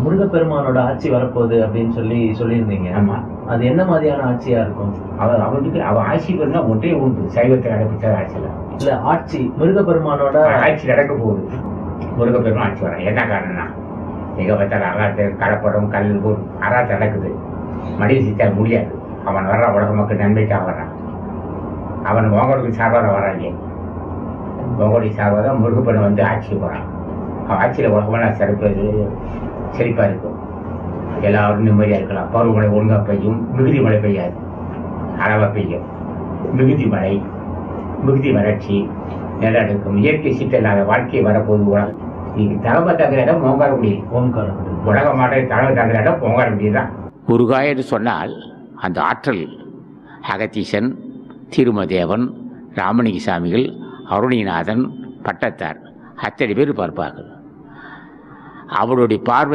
முருகப்பெருமானோட ஆட்சி வரப்போகுது அப்படின்னு சொல்லியிருந்தீங்க. ஆமா. அது என்ன மாதிரியான ஆட்சியா இருக்கும்? அவனுக்கு ஆட்சி பண்ணா ஒன்றே உண்டு, சைவத்தை நடப்பிச்ச ஆட்சியில் இல்ல. ஆட்சி முருகப்பெருமானோட ஆட்சி நடக்க போகுது. முருகப்பெருமான் ஆட்சி வர என்ன காரணம்னா, எங்க பார்த்தாலும் அராத்து கலப்படம் கல் அராத்து நடக்குது. மனித சித்தா முடியாது. அவன் வர்ற உலக மக்கள் நன்மைக்காக வர்றான். அவன் மோகனுக்கு சார்பாக வராங்க. மோகனுக்கு சார்பாக தான் முருகப்பெருமான் வந்து ஆட்சிக்கு போகிறான். அவன் ஆட்சியில் உலகமான செழிப்பாக இருக்கும். எல்லாரும் நிம்மதியாக இருக்கலாம். பருவமழை ஒழுங்காக பெய்யும், மிகுதி மழை பெய்யாது, அளவாக பெய்யும். மிகுதி மழை, மிகுதி வறட்சி, நிலநடுக்கம், இயற்கை சீட்டல்லாத வாழ்க்கை வரப்போது. உலகம் இன்னைக்கு தலைமை தாங்குற இடம் ஓங்காரக்குடி. உலக மாட்டை தலைமை தாங்குற இடம் ஓங்காரக்குடி தான். முருகாய் என்று சொன்னால் அந்த ஆற்றல் அகத்தீசன், திருமதேவன், ராமலிங்க சாமிகள், அருணிநாதன், பட்டத்தார் அத்தனை பேர் பார்ப்பார்கள். அவருடைய பார்வை